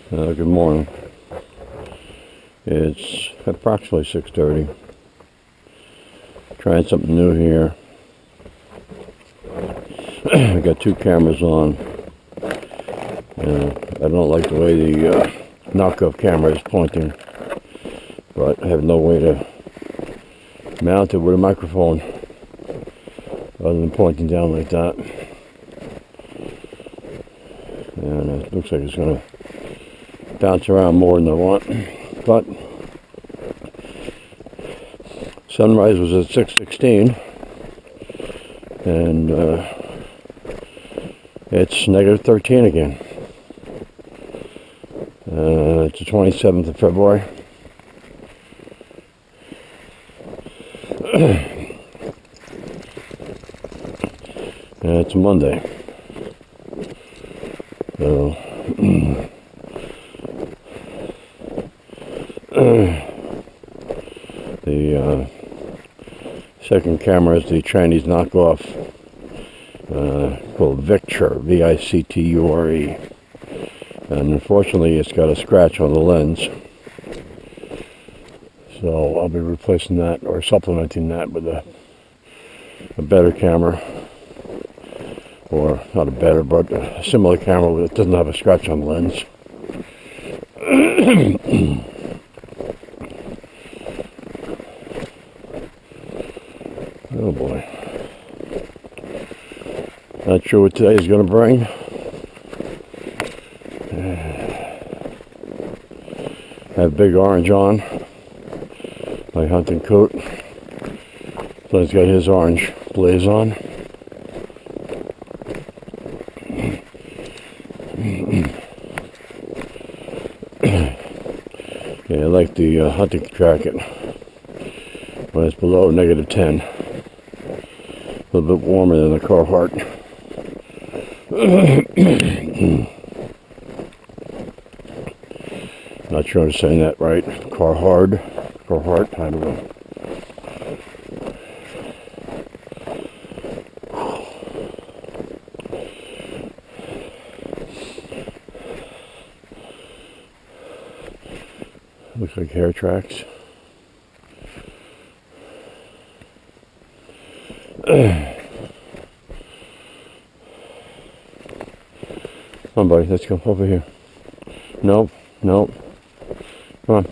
Good morning. It's approximately 6:30. Trying something new here. I got two cameras on. I don't like the way the knockoff camera is pointing, but I have no way to mount it with a microphone other than pointing down like that. And it looks like it's going to bounce around more than I want. But sunrise was at 6:16, and it's negative 13 again. It's the 27th of February. And it's a Monday. So the second camera is the Chinese knockoff called Victure, Victure, and unfortunately it's got a scratch on the lens, so I'll be replacing that or supplementing that with a better camera, or not a better but a similar camera that doesn't have a scratch on the lens. Oh boy. Not sure what today is going to bring. Have big orange on. My hunting coat. Flynn's got his orange blaze on. Yeah, I like the hunting jacket when it's below negative 10. A little bit warmer than the Carhartt. Not sure I'm saying that right. Carhartt, I don't know. Looks like hair tracks. Come on, buddy, let's go over here. Nope. Come on.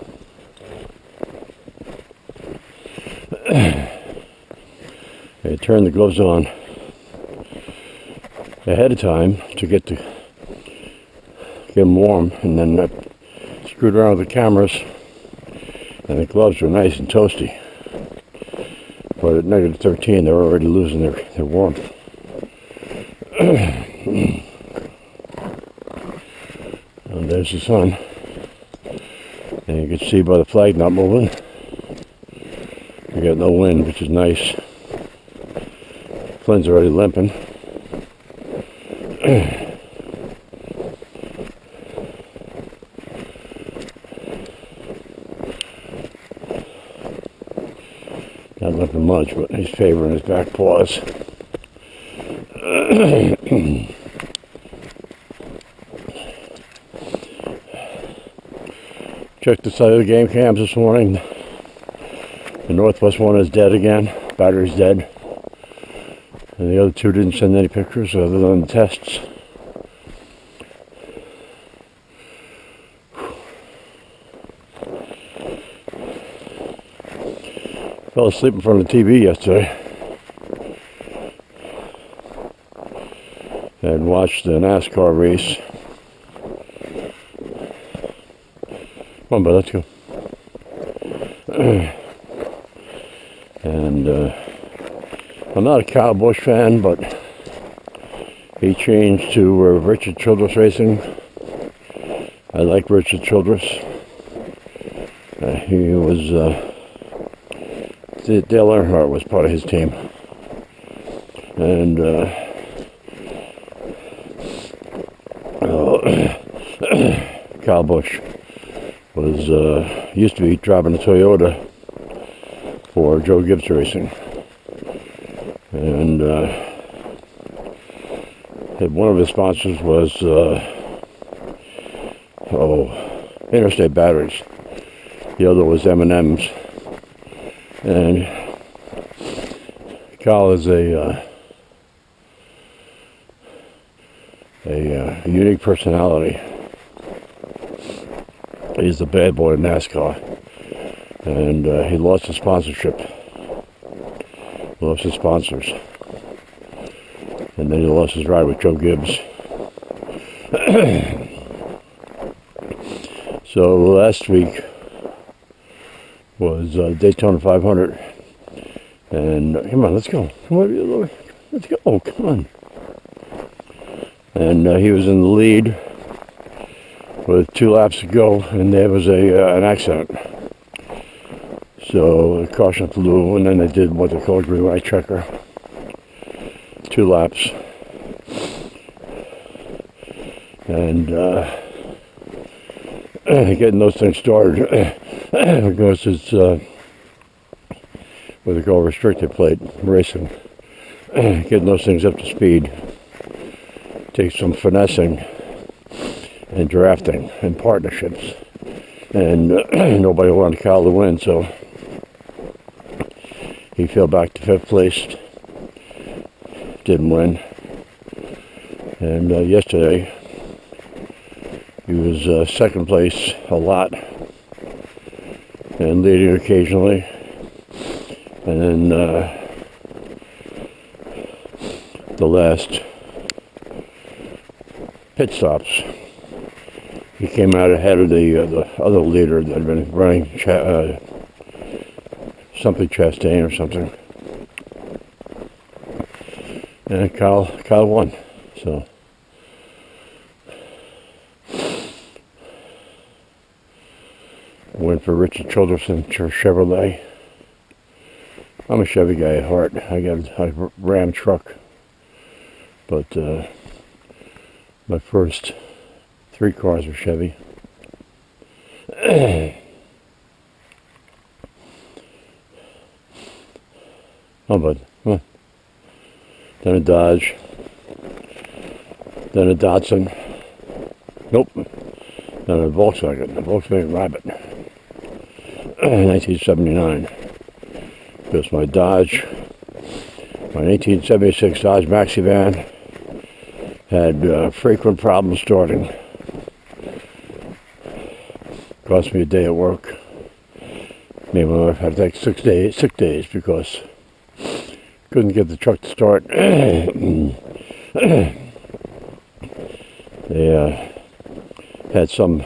Okay, turn the gloves on ahead of time to get them warm, and then I screwed around with the cameras, and the gloves were nice and toasty. But at negative 13, they're already losing their warmth. And there's the sun. And you can see by the flag not moving. We got no wind, which is nice. Flynn's already limping. Not limping much, but he's favoring his back paws. Checked the side of the game cams this morning. The northwest one is dead again. Battery's dead. And the other two didn't send any pictures other than the tests. Fell asleep in front of the TV yesterday. And watched the NASCAR race. Come on, bud, let's go. And I'm not a Kyle Busch fan, but he changed to Richard Childress Racing. I like Richard Childress. He was Dale Earnhardt was part of his team, and Kyle Busch was used to be driving a Toyota for Joe Gibbs Racing, and one of his sponsors was interstate batteries. The other was M&M's. And Kyle is a unique personality. He's the bad boy in NASCAR. And he lost his sponsorship. Lost his sponsors. And then he lost his ride with Joe Gibbs. So last week was Daytona 500. And come on, let's go. Come on, let's go. Oh, come on. And he was in the lead with 2 laps to go, and there was an accident. So the caution flew, and then they did what they call a green light checker. 2 laps. And getting those things started, because it's what they call restricted plate racing. Getting those things up to speed takes some finessing and drafting and partnerships. And nobody wanted Kyle to win, so he fell back to 5th place. Didn't win. And yesterday, he was 2nd place a lot and leading occasionally. And then the last pit stops, he came out ahead of the other leader that had been running something Chastain or something. And Kyle won. So went for Richard Childerson Chevrolet. I'm a Chevy guy at heart. I got a Ram truck, but my first 3 cars were Chevy. Oh, bud, come on. Then a Dodge. Then a Datsun. Nope. Then a Volkswagen Rabbit. 1979. Because my Dodge, my 1876 Dodge Maxi van had frequent problems starting. Cost me a day at work. Me and my wife had to take sick days because couldn't get the truck to start. They had some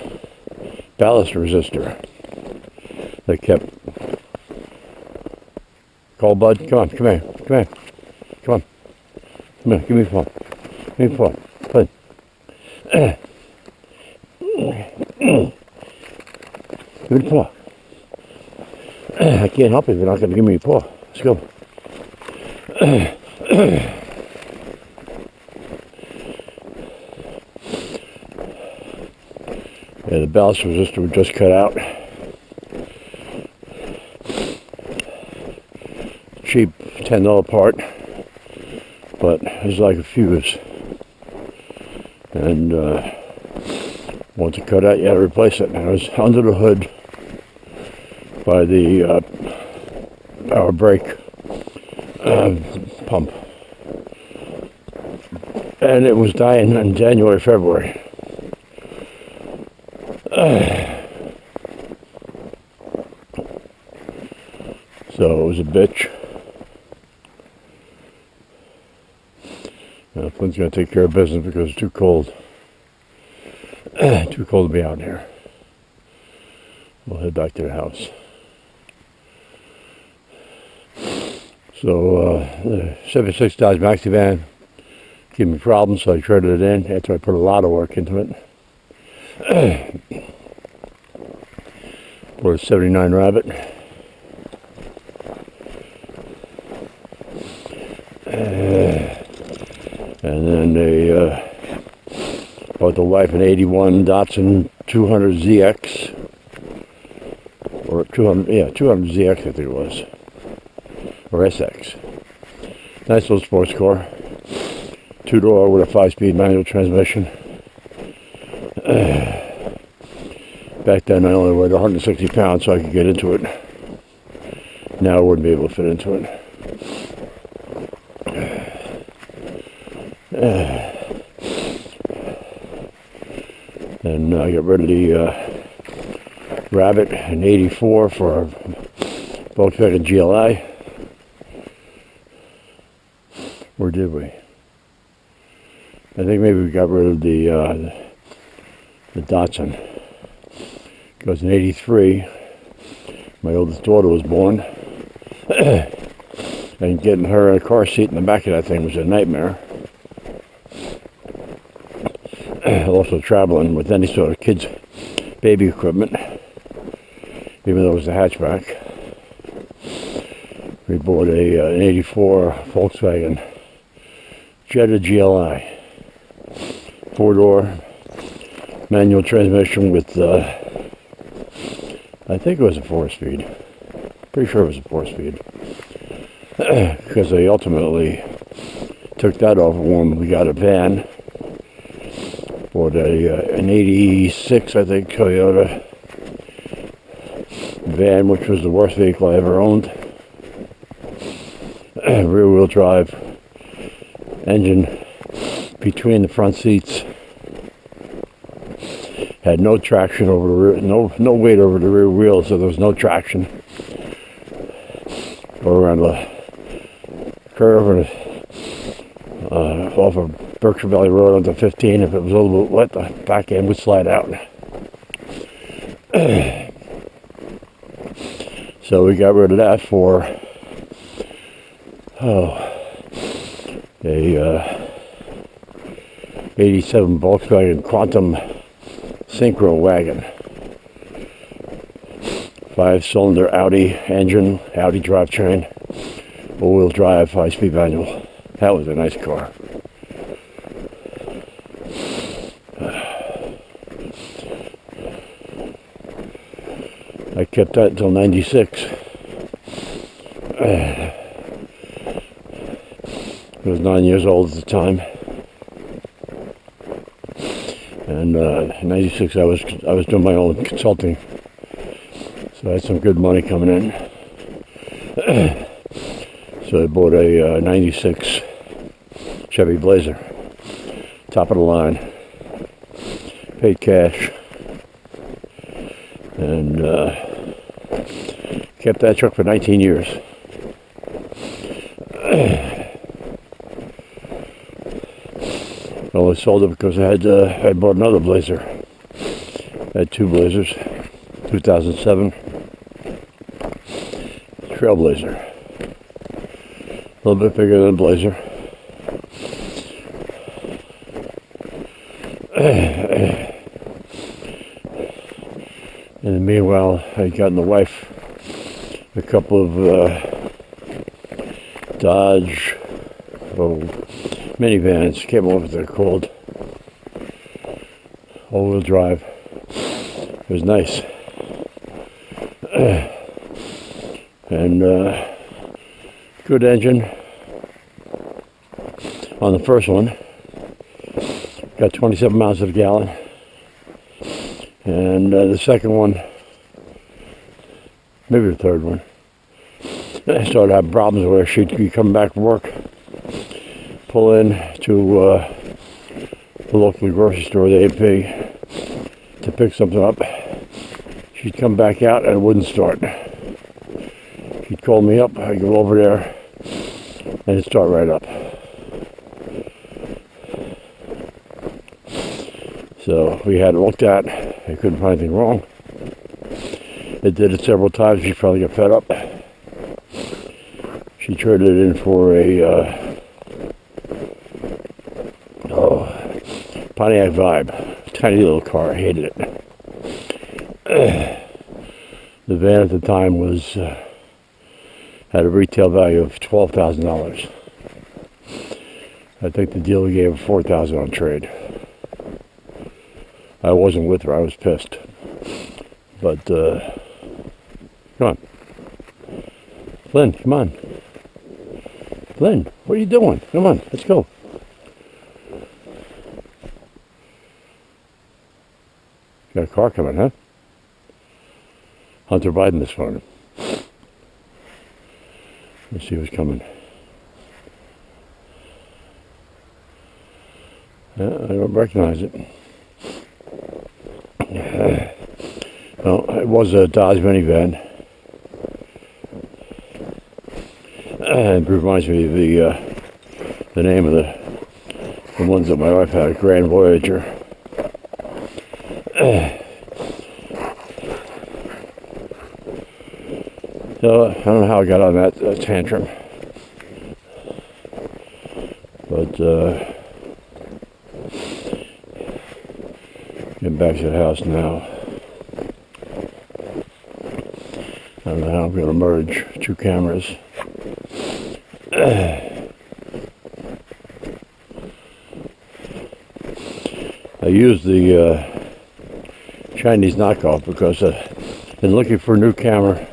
ballast resistor that kept. Call Bud, come on, come here, give me a phone, Bud. Give me the paw. I can't help you if you're not going to give me a paw. Let's go. Yeah, the ballast resistor was just cut out. Cheap $10 part, but it's like a fuse. And once it cut out, you had to replace it. And I was under the hood by the power brake pump, and it was dying in January, February. So it was a bitch. Flynn's going to take care of business because it's too cold. Too cold to be out here. We'll head back to the house. So the 76 Dodge Maxi van gave me problems, so I traded it in after I put a lot of work into it. For a 79 Rabbit. And then they bought the wife an 81 Datsun 200ZX. Or 200ZX I think it was. Or SX. Nice little sports car. 2-door with a 5-speed manual transmission. Back then I only weighed 160 pounds so I could get into it. Now I wouldn't be able to fit into it. And I got rid of the Rabbit in '84 for a Volkswagen GLI. Or did we? I think maybe we got rid of the Datsun. Because in '83, my oldest daughter was born. And getting her in a car seat in the back of that thing was a nightmare. Also traveling with any sort of kids' baby equipment, even though it was a hatchback. We bought an '84 Volkswagen Jetta GLI. 4-door manual transmission with, I think it was a 4-speed. Pretty sure it was a 4-speed. Because they ultimately took that off when we got a van. Bought an '86, I think, Toyota van, which was the worst vehicle I ever owned. Rear-wheel drive, engine between the front seats. Had no traction over the rear, no weight over the rear wheels, so there was no traction. Go around the curve and off of Berkshire Valley Road onto 15. If it was a little bit wet, the back end would slide out. So we got rid of that for a '87 Volkswagen Quantum Synchro wagon. 5-cylinder Audi engine, Audi drivetrain, all-wheel drive, 5-speed manual. That was a nice car. I kept that until '96. I was 9 years old at the time. And in '96 I was doing my own consulting. So I had some good money coming in. So I bought a '96 Chevy Blazer. Top of the line. Paid cash. And kept that truck for 19 years. I only sold it because I bought another Blazer. I had 2 Blazers. 2007 Trailblazer. A little bit bigger than a Blazer. And meanwhile, I got my wife a couple of Dodge minivans. Can't remember what they're called. All-wheel drive. It was nice. And good engine on the first one. Got 27 miles to the gallon. And the second one, maybe the third one, I started having problems where she'd be coming back from work, pull in to the local grocery store, the AP, to pick something up. She'd come back out and it wouldn't start. She'd call me up, I'd go over there, and it'd start right up. So we had it looked at. I couldn't find anything wrong. It did it several times. She probably got fed up. She traded it in for a Pontiac Vibe. Tiny little car. I hated it. The van at the time was had a retail value of $12,000. I think the dealer gave her $4,000 on trade. I wasn't with her. I was pissed. But come on, Flynn. Come on, Flynn. What are you doing? Come on, let's go. Got a car coming, huh? Hunter Biden this morning. Let's see who's coming. I don't recognize it. Well, it was a Dodge minivan. It reminds me of the name of the ones that my wife had, Grand Voyager. So I don't know how I got on that tantrum, but getting back to the house now. I don't know how I'm going to merge two cameras. I used the Chinese knockoff because in looking for a new camera,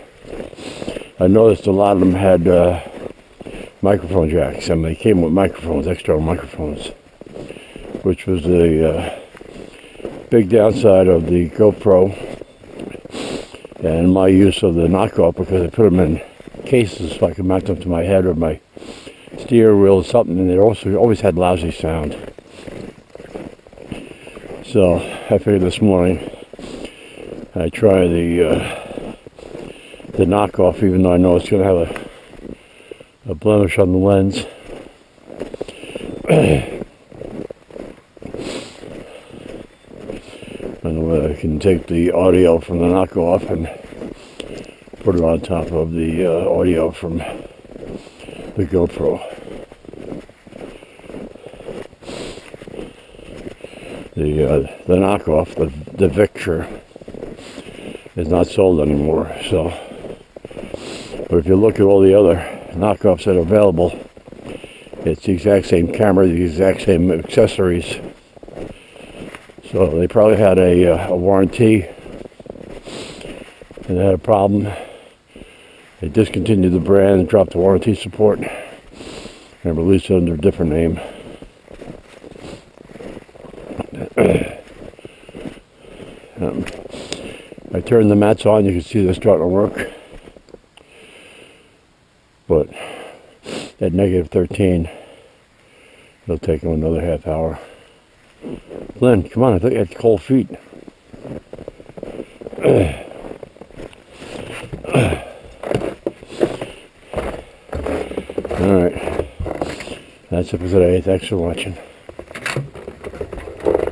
I noticed a lot of them had microphone jacks. I mean, they came with microphones, external microphones, which was the big downside of the GoPro and my use of the knockoff, because I put them in cases so I could mount them to my head or my steering wheel or something, and they also always had lousy sound. So I figured this morning I'd try the knockoff, even though I know it's going to have a blemish on the lens. And I can take the audio from the knockoff and put it on top of the audio from the GoPro. The knockoff, the Victor, is not sold anymore. So, but if you look at all the other knockoffs that are available, it's the exact same camera, the exact same accessories. So they probably had a warranty, and they had a problem. They discontinued the brand and dropped the warranty support and released it under a different name. I turned the mats on, you can see they're starting to work. But at negative 13, it'll take them another half hour. Flynn, come on, I thought you had cold feet. Alright, that's it for today. Thanks for watching.